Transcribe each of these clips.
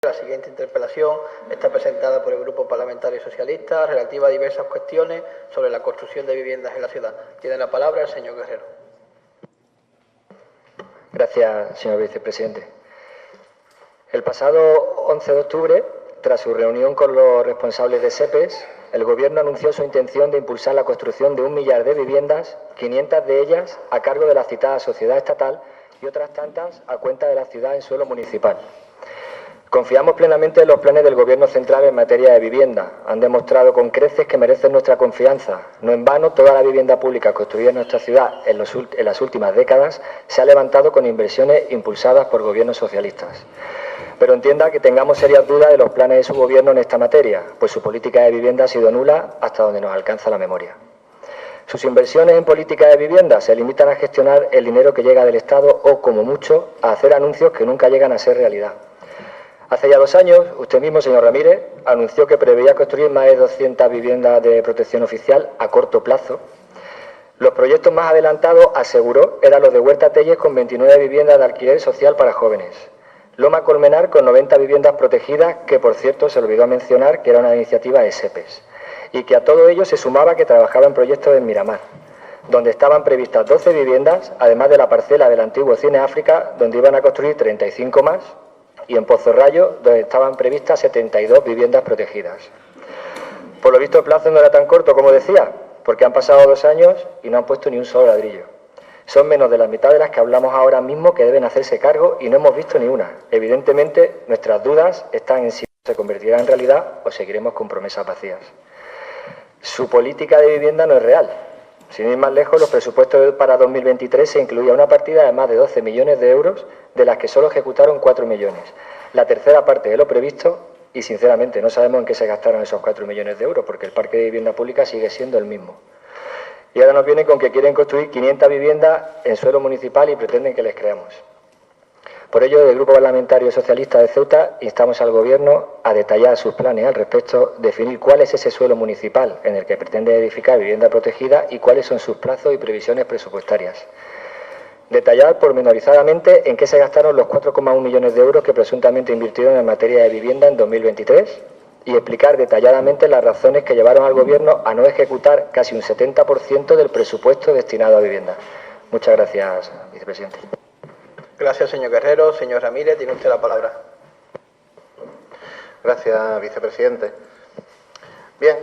La siguiente interpelación está presentada por el Grupo Parlamentario Socialista, relativa a diversas cuestiones sobre la construcción de viviendas en la ciudad. Tiene la palabra el señor Guerrero. Gracias, señor vicepresidente. El pasado 11 de octubre, tras su reunión con los responsables de SEPES, el Gobierno anunció su intención de impulsar la construcción de 1 millar de viviendas, 500 de ellas a cargo de la citada sociedad estatal y otras tantas a cuenta de la ciudad en suelo municipal. Confiamos plenamente en los planes del Gobierno central en materia de vivienda. Han demostrado con creces que merecen nuestra confianza. No en vano, toda la vivienda pública construida en nuestra ciudad en las últimas décadas se ha levantado con inversiones impulsadas por gobiernos socialistas. Pero entienda que tengamos serias dudas de los planes de su Gobierno en esta materia, pues su política de vivienda ha sido nula hasta donde nos alcanza la memoria. Sus inversiones en política de vivienda se limitan a gestionar el dinero que llega del Estado o, como mucho, a hacer anuncios que nunca llegan a ser realidad. Hace ya 2 años, usted mismo, señor Ramírez, anunció que preveía construir más de 200 viviendas de protección oficial a corto plazo. Los proyectos más adelantados, aseguró, eran los de Huerta Telles con 29 viviendas de alquiler social para jóvenes. Loma Colmenar con 90 viviendas protegidas, que por cierto se olvidó mencionar que era una iniciativa de SEPES. Y que a todo ello se sumaba que trabajaba en proyectos en Miramar, donde estaban previstas 12 viviendas, además de la parcela del antiguo Cine África, donde iban a construir 35 más, y en Pozorrayo, donde estaban previstas 72 viviendas protegidas. Por lo visto el plazo no era tan corto como decía, porque han pasado 2 años y no han puesto ni un solo ladrillo. Son menos de la mitad de las que hablamos ahora mismo que deben hacerse cargo y no hemos visto ni una. Evidentemente, nuestras dudas están en si se convertirá en realidad o seguiremos con promesas vacías. Su política de vivienda no es real. Sin ir más lejos, los presupuestos para 2023 se incluía una partida de más de 12 millones de euros, de las que solo ejecutaron 4 millones. La tercera parte de lo previsto, y sinceramente no sabemos en qué se gastaron esos 4 millones de euros, porque el parque de vivienda pública sigue siendo el mismo. Y ahora nos vienen con que quieren construir 500 viviendas en suelo municipal y pretenden que les creamos. Por ello, desde el Grupo Parlamentario Socialista de Ceuta, instamos al Gobierno a detallar sus planes al respecto, definir cuál es ese suelo municipal en el que pretende edificar vivienda protegida y cuáles son sus plazos y previsiones presupuestarias. Detallar pormenorizadamente en qué se gastaron los 4,1 millones de euros que presuntamente invirtieron en materia de vivienda en 2023 y explicar detalladamente las razones que llevaron al Gobierno a no ejecutar casi un 70% del presupuesto destinado a vivienda. Muchas gracias, vicepresidente. Gracias, señor Guerrero. Señor Ramírez, tiene usted la palabra. Gracias, vicepresidente. Bien,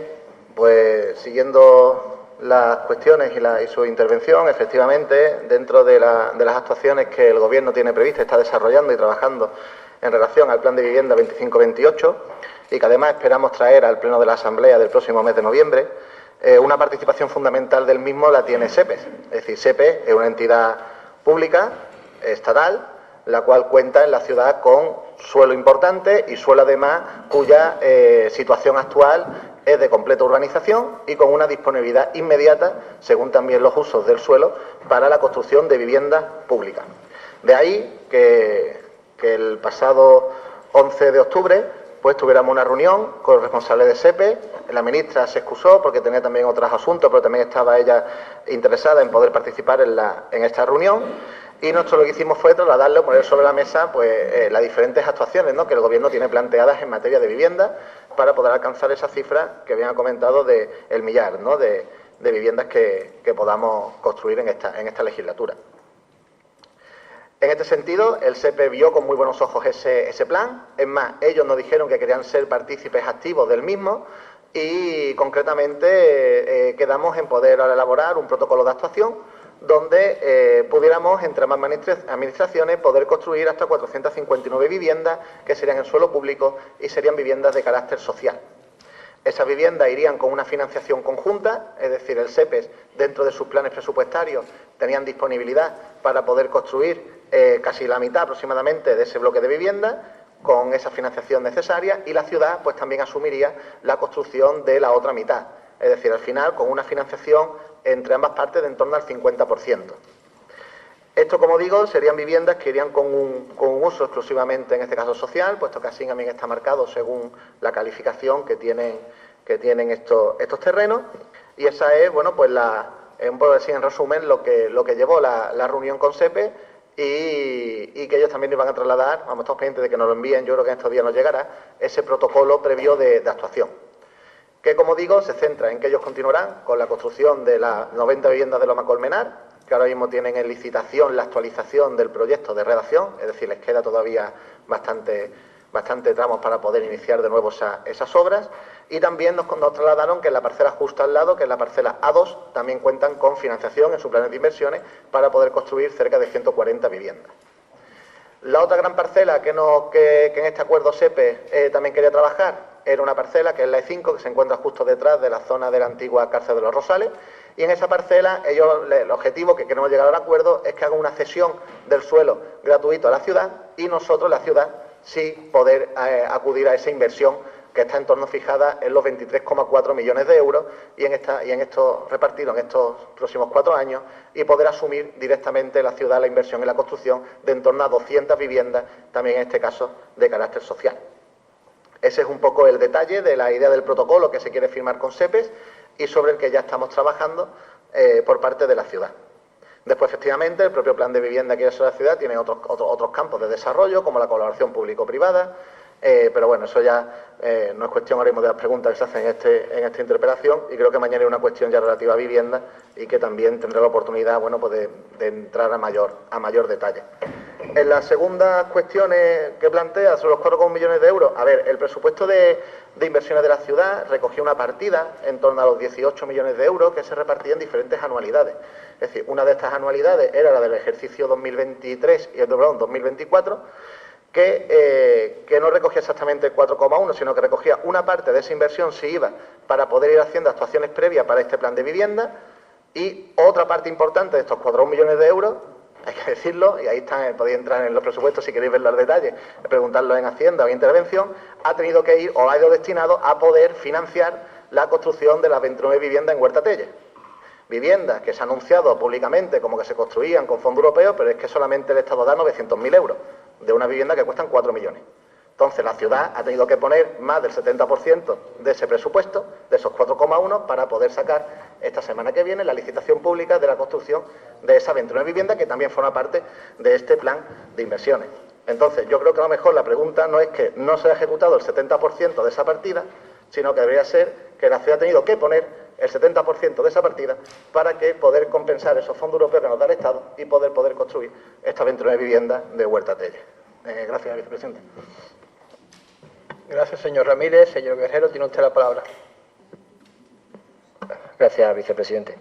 pues siguiendo las cuestiones y su intervención, efectivamente, dentro de las actuaciones que el Gobierno tiene previstas, está desarrollando y trabajando en relación al Plan de Vivienda 25-28 y que además esperamos traer al Pleno de la Asamblea del próximo mes de noviembre, una participación fundamental del mismo la tiene SEPES. Es decir, SEPES es una entidad pública, estatal, la cual cuenta en la ciudad con suelo importante y suelo además cuya situación actual es de completa urbanización y con una disponibilidad inmediata, según también los usos del suelo, para la construcción de viviendas públicas. De ahí que el pasado 11 de octubre pues tuviéramos una reunión con los responsables de SEPE. La ministra se excusó porque tenía también otros asuntos, pero también estaba ella interesada en poder participar en esta reunión. Y nosotros lo que hicimos fue trasladarle o poner sobre la mesa pues las diferentes actuaciones, ¿no?, que el Gobierno tiene planteadas en materia de vivienda para poder alcanzar esa cifra que habían comentado del millar, ¿no?, de viviendas que podamos construir en esta legislatura. En este sentido, el SEPE vio con muy buenos ojos ese plan. Es más, ellos nos dijeron que querían ser partícipes activos del mismo y concretamente quedamos en poder elaborar un protocolo de actuación donde pudiéramos, entre ambas administraciones, poder construir hasta 459 viviendas que serían en suelo público y serían viviendas de carácter social. Esas viviendas irían con una financiación conjunta, es decir, el SEPES, dentro de sus planes presupuestarios, tenían disponibilidad para poder construir casi la mitad aproximadamente de ese bloque de viviendas, con esa financiación necesaria, y la ciudad pues también asumiría la construcción de la otra mitad. Es decir, al final, con una financiación entre ambas partes de en torno al 50%. Esto, como digo, serían viviendas que irían con un uso exclusivamente, en este caso social, puesto que así también está marcado según la calificación que tienen estos terrenos. Y esa es, bueno, pues un poco así en resumen lo que llevó la reunión con SEPE y que ellos también nos van a trasladar, vamos, estamos pendientes de que nos lo envíen, yo creo que en estos días nos llegará, ese protocolo previo de actuación, que, como digo, se centra en que ellos continuarán con la construcción de las 90 viviendas de Loma Colmenar, que ahora mismo tienen en licitación la actualización del proyecto de redacción, es decir, les queda todavía bastante tramos para poder iniciar de nuevo esas obras, y también nos trasladaron que en la parcela justo al lado, que es la parcela A2, también cuentan con financiación en sus planes de inversiones para poder construir cerca de 140 viviendas. La otra gran parcela que en este acuerdo SEPE también quería trabajar era una parcela que es la E5, que se encuentra justo detrás de la zona de la antigua cárcel de los Rosales, y en esa parcela el objetivo que queremos llegar al acuerdo es que hagan una cesión del suelo gratuito a la ciudad, y nosotros, la ciudad, sí poder acudir a esa inversión que está en torno fijada en los 23,4 millones de euros y en esto repartirlo en estos próximos 4 años, y poder asumir directamente la ciudad la inversión en la construcción de en torno a 200 viviendas, también en este caso de carácter social. Ese es un poco el detalle de la idea del protocolo que se quiere firmar con SEPES y sobre el que ya estamos trabajando por parte de la ciudad. Después, efectivamente, el propio plan de vivienda que es la ciudad tiene otros campos de desarrollo, como la colaboración público-privada, pero bueno, eso ya no es cuestión ahora mismo de las preguntas que se hacen en esta interpelación, y creo que mañana es una cuestión ya relativa a vivienda y que también tendré la oportunidad, bueno, pues de entrar a mayor detalle. En las segundas cuestiones que plantea sobre los 4,1 millones de euros, a ver, el presupuesto de inversiones de la ciudad recogió una partida en torno a los 18 millones de euros que se repartían en diferentes anualidades. Es decir, una de estas anualidades era la del ejercicio 2023 y el 2024, que no recogía exactamente el 4,1, sino que recogía una parte de esa inversión si iba para poder ir haciendo actuaciones previas para este plan de vivienda, y otra parte importante de estos 4,1 millones de euros, hay que decirlo, y ahí están, podéis entrar en los presupuestos si queréis ver los detalles, preguntarlo en Hacienda o en Intervención, ha tenido que ir o ha ido destinado a poder financiar la construcción de las 29 viviendas en Huerta Tellez. Viviendas que se ha anunciado públicamente como que se construían con fondos europeos, pero es que solamente el Estado da 900.000 euros de una vivienda que cuestan 4 millones. Entonces, la ciudad ha tenido que poner más del 70% de ese presupuesto, de esos 4,1, para poder sacar esta semana que viene la licitación pública de la construcción de esa 29 vivienda, que también forma parte de este plan de inversiones. Entonces, yo creo que a lo mejor la pregunta no es que no se ha ejecutado el 70% de esa partida, sino que debería ser que la ciudad ha tenido que poner el 70% de esa partida para que poder compensar esos fondos europeos que nos da el Estado y poder construir estas 29 viviendas de Huerta Tellez. Gracias, vicepresidente. Gracias, señor Ramírez. Señor Guerrero, tiene usted la palabra. Gracias, vicepresidente.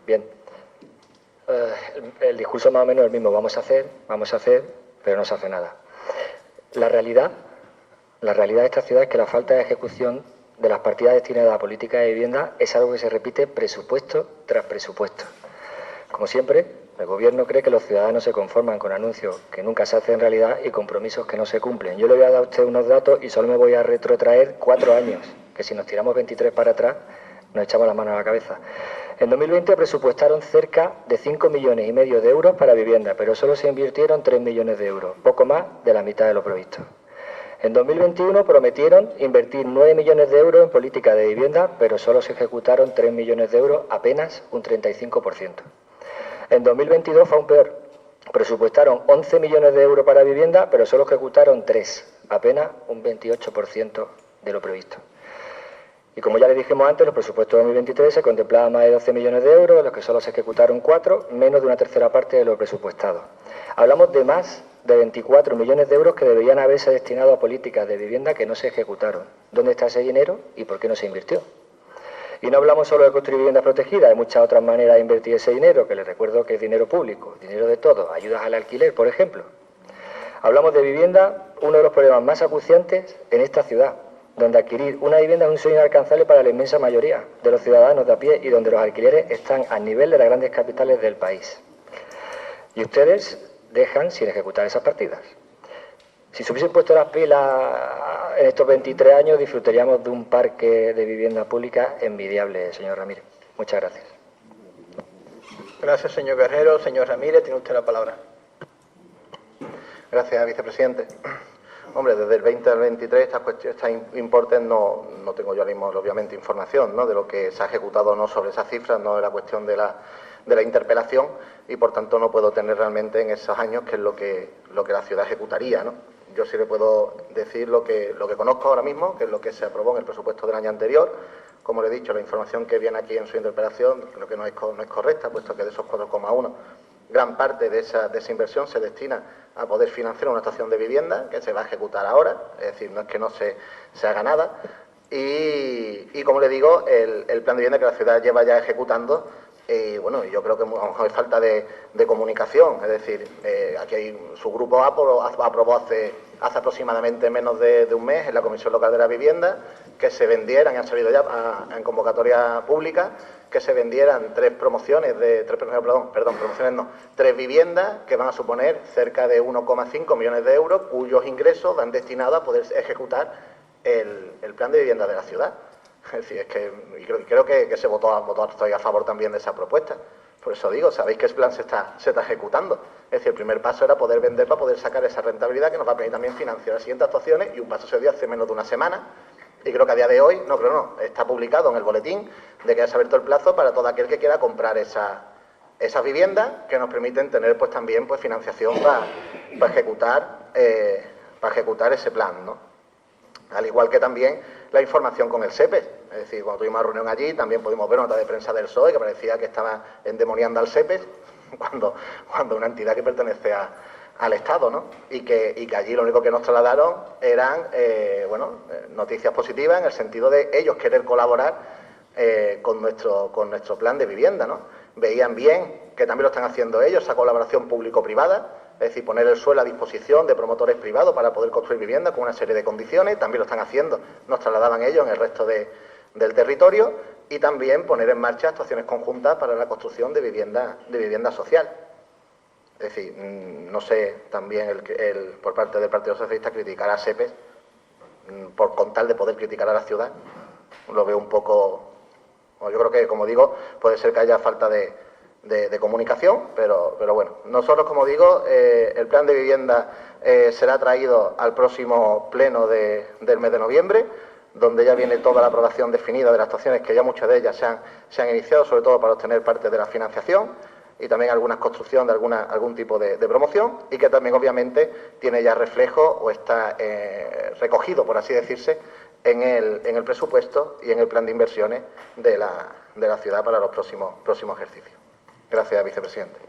Bien. El discurso más o menos es el mismo. Vamos a hacer, pero no se hace nada. La realidad de esta ciudad es que la falta de ejecución de las partidas destinadas a política de vivienda es algo que se repite presupuesto tras presupuesto. Como siempre, el Gobierno cree que los ciudadanos se conforman con anuncios que nunca se hacen realidad y compromisos que no se cumplen. Yo le voy a dar a usted unos datos y solo me voy a retrotraer 4 años, que si nos tiramos 23 para atrás, nos echamos las manos a la cabeza. En 2020 presupuestaron cerca de 5,5 millones de euros para vivienda, pero solo se invirtieron 3 millones de euros, poco más de la mitad de lo previsto. En 2021 prometieron invertir 9 millones de euros en política de vivienda, pero solo se ejecutaron 3 millones de euros, apenas un 35%. En 2022 fue aún peor. Presupuestaron 11 millones de euros para vivienda, pero solo ejecutaron 3, apenas un 28% de lo previsto. Y como ya le dijimos antes, los presupuestos de 2023 se contemplaban más de 12 millones de euros, de los que solo se ejecutaron 4, menos de una tercera parte de lo presupuestado. Hablamos de más de 24 millones de euros que deberían haberse destinado a políticas de vivienda que no se ejecutaron. ¿Dónde está ese dinero y por qué no se invirtió? Y no hablamos solo de construir viviendas protegidas, hay muchas otras maneras de invertir ese dinero, que les recuerdo que es dinero público, dinero de todos, ayudas al alquiler, por ejemplo. Hablamos de vivienda, uno de los problemas más acuciantes en esta ciudad, donde adquirir una vivienda es un sueño inalcanzable para la inmensa mayoría de los ciudadanos de a pie y donde los alquileres están al nivel de las grandes capitales del país. Y ustedes dejan sin ejecutar esas partidas. Si se hubiesen puesto las pilas en estos 23 años, disfrutaríamos de un parque de vivienda pública envidiable, señor Ramírez. Muchas gracias. Gracias, señor Guerrero. Señor Ramírez, tiene usted la palabra. Gracias, vicepresidente. Hombre, desde el 20 al 23 estos importes no tengo yo ahora mismo, obviamente, información, ¿no?, de lo que se ha ejecutado o no sobre esas cifras, no es la cuestión de la interpelación y, por tanto, no puedo tener realmente en esos años qué es lo que la ciudad ejecutaría, ¿no? Yo sí le puedo decir lo que conozco ahora mismo, que es lo que se aprobó en el presupuesto del año anterior. Como le he dicho, la información que viene aquí en su interpelación creo que no es correcta, puesto que de esos 4,1, gran parte de esa inversión se destina a poder financiar una estación de vivienda que se va a ejecutar ahora, es decir, no es que no se haga nada. Y como le digo, el plan de vivienda que la ciudad lleva ya ejecutando, bueno, yo creo que a lo mejor hay falta de comunicación, es decir, aquí su grupo aprobó hace aproximadamente menos de un mes en la Comisión Local de la Vivienda que se vendieran, y han salido ya en convocatoria pública, que se vendieran tres viviendas que van a suponer cerca de 1,5 millones de euros, cuyos ingresos van destinados a poder ejecutar el plan de vivienda de la ciudad. Es decir, es que creo que se estoy a favor también de esa propuesta. Por eso digo, sabéis que el plan se está ejecutando. Es decir, el primer paso era poder vender para poder sacar esa rentabilidad que nos va a permitir también financiar las siguientes actuaciones, y un paso se dio hace menos de una semana. Y creo que a día de hoy, está publicado en el boletín de que ya se ha abierto el plazo para todo aquel que quiera comprar esas viviendas, que nos permiten tener pues también pues financiación para ejecutar ese plan, ¿no? Al igual que también la información con el SEPES. Es decir, cuando tuvimos una reunión allí también pudimos ver una nota de prensa del PSOE que parecía que estaba endemoniando al SEPES cuando una entidad que pertenece al Estado, ¿no? Y que allí lo único que nos trasladaron eran noticias positivas en el sentido de ellos querer colaborar con nuestro plan de vivienda, ¿no? Veían bien que también lo están haciendo ellos, esa colaboración público-privada, es decir, poner el suelo a disposición de promotores privados para poder construir vivienda con una serie de condiciones. También lo están haciendo, nos trasladaban ellos en el resto del territorio, y también poner en marcha actuaciones conjuntas para la construcción de vivienda social. Es decir, no sé, también por parte del Partido Socialista criticar a SEPES con tal de poder criticar a la ciudad, lo veo un poco... Yo creo que, como digo, puede ser que haya falta de comunicación, pero bueno, nosotros, como digo, el plan de vivienda será traído al próximo pleno del mes de noviembre, donde ya viene toda la aprobación definida de las actuaciones, que ya muchas de ellas se han iniciado, sobre todo para obtener parte de la financiación, y también alguna construcción de algún tipo de promoción, y que también obviamente tiene ya reflejo o está recogido, por así decirse, en el presupuesto y en el plan de inversiones de la ciudad para los próximos ejercicios. Gracias, vicepresidente.